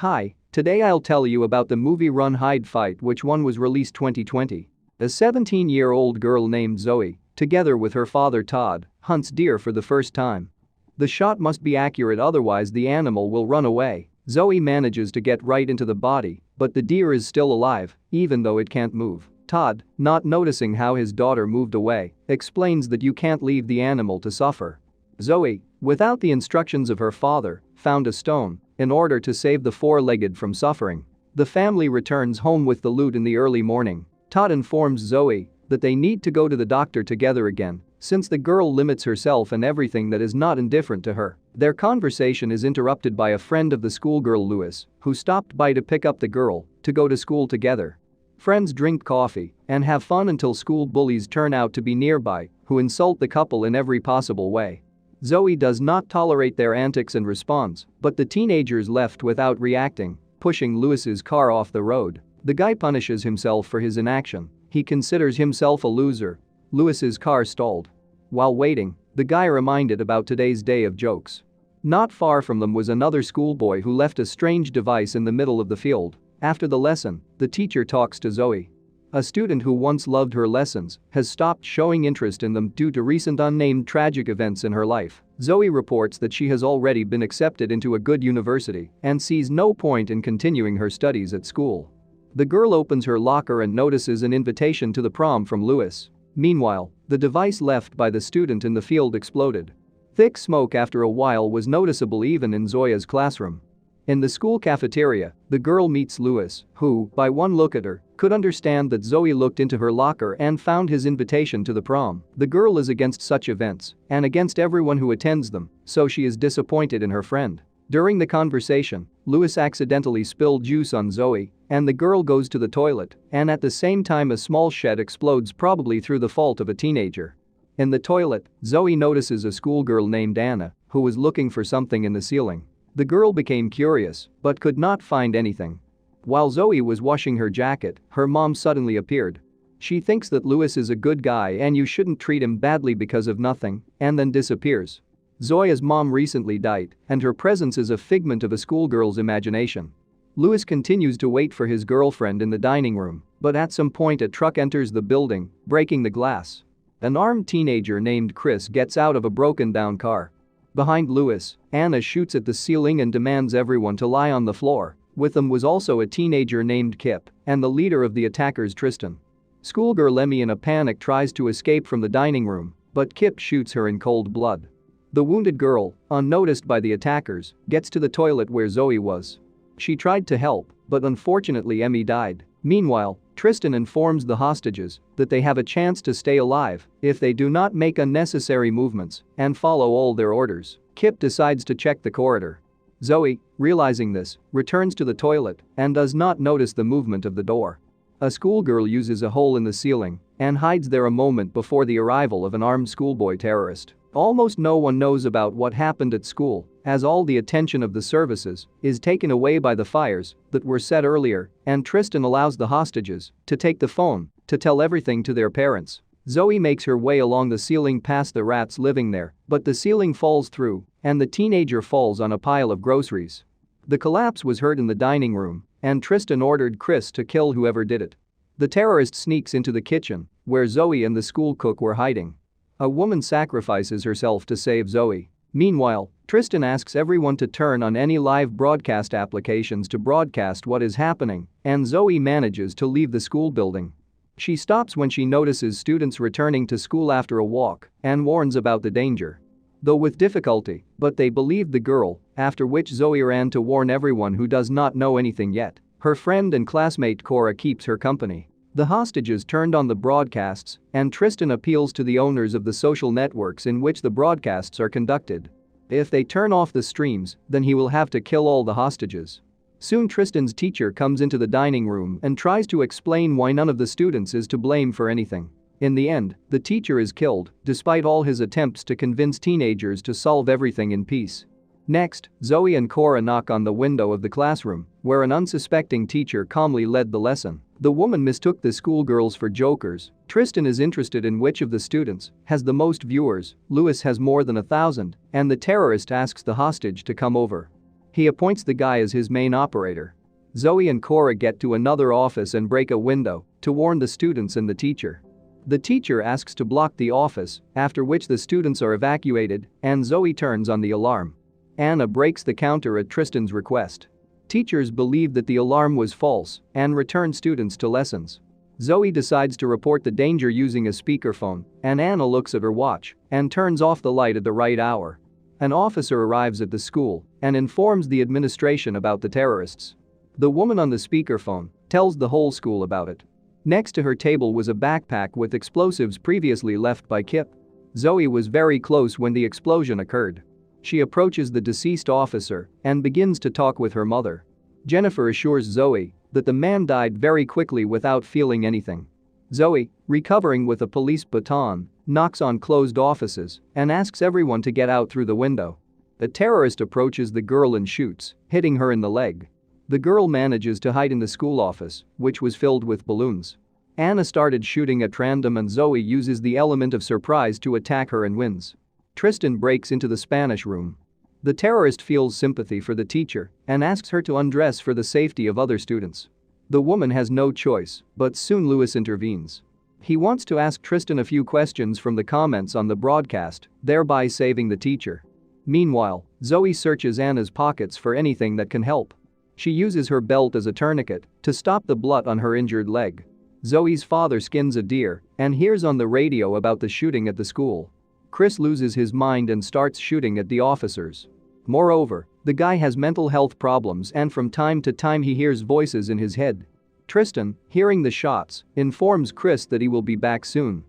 Hi, today I'll tell you about the movie Run Hide Fight, which one was released 2020. A 17-year-old girl named Zoe, together with her father Todd, hunts deer for the first time. The shot must be accurate, otherwise the animal will run away. Zoe manages to get right into the body, but the deer is still alive, even though it can't move. Todd, not noticing how his daughter moved away, explains that you can't leave the animal to suffer. Zoe, without the instructions of her father, found a stone in order to save the four-legged from suffering. The family returns home with the loot in the early morning. Todd informs Zoe that they need to go to the doctor together again, since the girl limits herself and everything that is not indifferent to her. Their conversation is interrupted by a friend of the schoolgirl, Louis, who stopped by to pick up the girl to go to school together. Friends drink coffee and have fun until school bullies turn out to be nearby, who insult the couple in every possible way. Zoe does not tolerate their antics and responds, but the teenagers left without reacting, pushing Louis's car off the road. The guy punishes himself for his inaction. He considers himself a loser. Louis's car stalled. While waiting, the guy reminded about today's day of jokes. Not far from them was another schoolboy who left a strange device in the middle of the field. After the lesson, the teacher talks to Zoe. A student who once loved her lessons has stopped showing interest in them due to recent unnamed tragic events in her life. Zoe reports that she has already been accepted into a good university and sees no point in continuing her studies at school. The girl opens her locker and notices an invitation to the prom from Louis. Meanwhile, the device left by the student in the field exploded. Thick smoke after a while was noticeable even in Zoya's classroom. In the school cafeteria, the girl meets Louis, who, by one look at her, could understand that Zoe looked into her locker and found his invitation to the prom. The girl is against such events and against everyone who attends them, so she is disappointed in her friend. During the conversation, Louis accidentally spilled juice on Zoe, and the girl goes to the toilet, and at the same time a small shed explodes, probably through the fault of a teenager. In the toilet, Zoe notices a schoolgirl named Anna, who was looking for something in the ceiling. The girl became curious, but could not find anything. While Zoe was washing her jacket, her mom suddenly appeared. She thinks that Louis is a good guy and you shouldn't treat him badly because of nothing, and then disappears. Zoya's mom recently died, and her presence is a figment of a schoolgirl's imagination. Louis continues to wait for his girlfriend in the dining room, but at some point a truck enters the building, breaking the glass. An armed teenager named Chris gets out of a broken-down car. Behind Louis, Anna shoots at the ceiling and demands everyone to lie on the floor. With them was also a teenager named Kip and the leader of the attackers, Tristan. Schoolgirl Emmy in a panic tries to escape from the dining room, but Kip shoots her in cold blood. The wounded girl, unnoticed by the attackers, gets to the toilet where Zoe was. She tried to help, but unfortunately Emmy died. Meanwhile, Tristan informs the hostages that they have a chance to stay alive if they do not make unnecessary movements and follow all their orders. Kip decides to check the corridor. Zoe, realizing this, returns to the toilet and does not notice the movement of the door. A schoolgirl uses a hole in the ceiling and hides there a moment before the arrival of an armed schoolboy terrorist. Almost no one knows about what happened at school, as all the attention of the services is taken away by the fires that were set earlier, and Tristan allows the hostages to take the phone to tell everything to their parents. Zoe makes her way along the ceiling past the rats living there, but the ceiling falls through and the teenager falls on a pile of groceries. The collapse was heard in the dining room, and Tristan ordered Chris to kill whoever did it. The terrorist sneaks into the kitchen, where Zoe and the school cook were hiding. A woman sacrifices herself to save Zoe. Meanwhile, Tristan asks everyone to turn on any live broadcast applications to broadcast what is happening, and Zoe manages to leave the school building. She stops when she notices students returning to school after a walk and warns about the danger. Though with difficulty, but they believed the girl, after which Zoe ran to warn everyone who does not know anything yet. Her friend and classmate Cora keeps her company. The hostages turned on the broadcasts, and Tristan appeals to the owners of the social networks in which the broadcasts are conducted. If they turn off the streams, then he will have to kill all the hostages. Soon Tristan's teacher comes into the dining room and tries to explain why none of the students is to blame for anything. In the end, the teacher is killed, despite all his attempts to convince teenagers to solve everything in peace. Next, Zoe and Cora knock on the window of the classroom, where an unsuspecting teacher calmly led the lesson. The woman mistook the schoolgirls for jokers. Tristan is interested in which of the students has the most viewers. Louis has more than 1,000, and the terrorist asks the hostage to come over. He appoints the guy as his main operator. Zoe and Cora get to another office and break a window to warn the students and the teacher. The teacher asks to block the office, after which the students are evacuated and Zoe turns on the alarm. Anna breaks the counter at Tristan's request. Teachers believe that the alarm was false and return students to lessons. Zoe decides to report the danger using a speakerphone, and Anna looks at her watch and turns off the light at the right hour. An officer arrives at the school and informs the administration about the terrorists. The woman on the speakerphone tells the whole school about it. Next to her table was a backpack with explosives previously left by Kip. Zoe was very close when the explosion occurred. She approaches the deceased officer and begins to talk with her mother. Jennifer assures Zoe that the man died very quickly without feeling anything. Zoe, recovering with a police baton, knocks on closed offices and asks everyone to get out through the window. A terrorist approaches the girl and shoots, hitting her in the leg. The girl manages to hide in the school office, which was filled with balloons. Anna started shooting at random and Zoe uses the element of surprise to attack her and wins. Tristan breaks into the Spanish room. The terrorist feels sympathy for the teacher and asks her to undress for the safety of other students. The woman has no choice, but soon Louis intervenes. He wants to ask Tristan a few questions from the comments on the broadcast, thereby saving the teacher. Meanwhile, Zoe searches Anna's pockets for anything that can help. She uses her belt as a tourniquet to stop the blood on her injured leg. Zoe's father skins a deer and hears on the radio about the shooting at the school. Chris loses his mind and starts shooting at the officers. Moreover, the guy has mental health problems and from time to time he hears voices in his head. Tristan, hearing the shots, informs Chris that he will be back soon.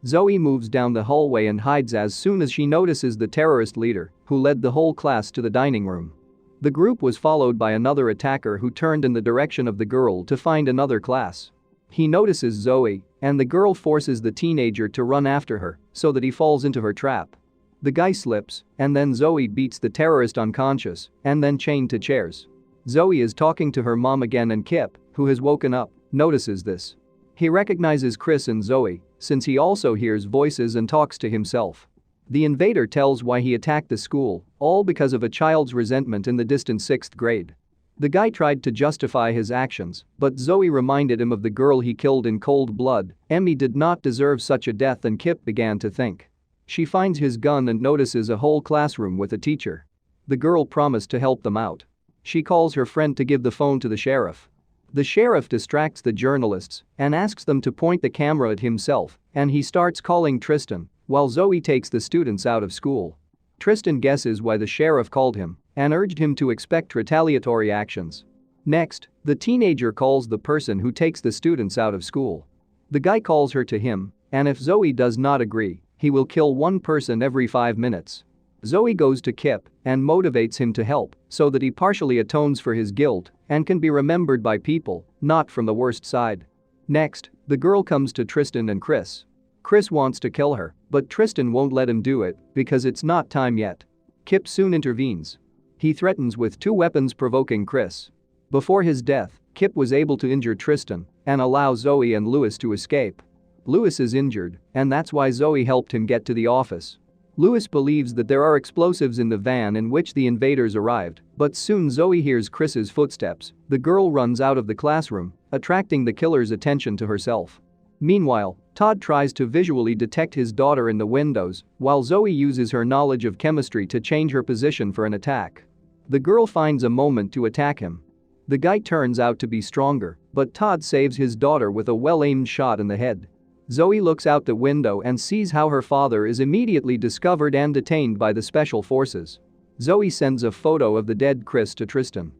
Zoe moves down the hallway and hides as soon as she notices the terrorist leader, who led the whole class to the dining room. The group was followed by another attacker who turned in the direction of the girl to find another class. He notices Zoe, and the girl forces the teenager to run after her so that he falls into her trap. The guy slips, and then Zoe beats the terrorist unconscious and then chained to chairs. Zoe is talking to her mom again and Kip, who has woken up, notices this. He recognizes Chris and Zoe since he also hears voices and talks to himself. The invader tells why he attacked the school, all because of a child's resentment in the distant 6th grade. The guy tried to justify his actions, but Zoe reminded him of the girl he killed in cold blood. Emmy did not deserve such a death and Kip began to think. She finds his gun and notices a whole classroom with a teacher. The girl promised to help them out. She calls her friend to give the phone to the sheriff. The sheriff distracts the journalists and asks them to point the camera at himself, and he starts calling Tristan while Zoe takes the students out of school. Tristan guesses why the sheriff called him and urged him to expect retaliatory actions. Next, the teenager calls the person who takes the students out of school. The guy calls her to him, and if Zoe does not agree, he will kill one person every 5 minutes. Zoe goes to Kip and motivates him to help so that he partially atones for his guilt and can be remembered by people, not from the worst side. Next, the girl comes to Tristan and Chris. Chris wants to kill her, but Tristan won't let him do it because it's not time yet. Kip soon intervenes. He threatens with 2 weapons provoking Chris. Before his death, Kip was able to injure Tristan and allow Zoe and Louis to escape. Louis is injured, and that's why Zoe helped him get to the office. Louis believes that there are explosives in the van in which the invaders arrived, but soon Zoe hears Chris's footsteps. The girl runs out of the classroom, attracting the killer's attention to herself. Meanwhile, Todd tries to visually detect his daughter in the windows, while Zoe uses her knowledge of chemistry to change her position for an attack. The girl finds a moment to attack him. The guy turns out to be stronger, but Todd saves his daughter with a well-aimed shot in the head. Zoe looks out the window and sees how her father is immediately discovered and detained by the special forces. Zoe sends a photo of the dead Chris to Tristan.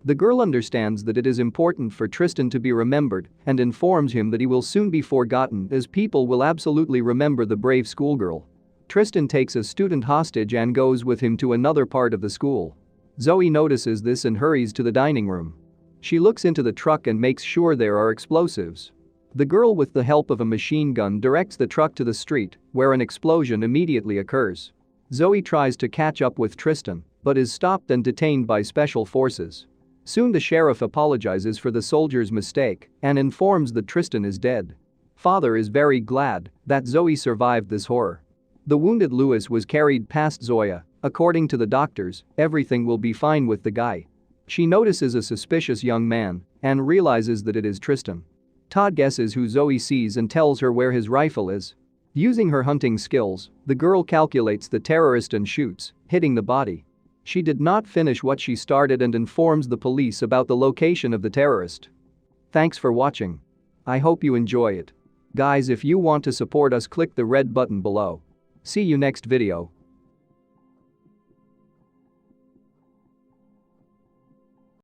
The girl understands that it is important for Tristan to be remembered and informs him that he will soon be forgotten as people will absolutely remember the brave schoolgirl. Tristan takes a student hostage and goes with him to another part of the school. Zoe notices this and hurries to the dining room. She looks into the truck and makes sure there are explosives. The girl, with the help of a machine gun, directs the truck to the street, where an explosion immediately occurs. Zoe tries to catch up with Tristan, but is stopped and detained by special forces. Soon the sheriff apologizes for the soldier's mistake and informs that Tristan is dead. Father is very glad that Zoe survived this horror. The wounded Louis was carried past Zoya According to the doctors, everything will be fine with the guy. She notices a suspicious young man and realizes that it is Tristan. Todd guesses who Zoe sees and tells her where his rifle is. Using her hunting skills, the girl calculates the terrorist and shoots, hitting the body. She did not finish what she started and informs the police about the location of the terrorist. Thanks for watching. I hope you enjoy it. Guys, if you want to support us, click the red button below. See you next video.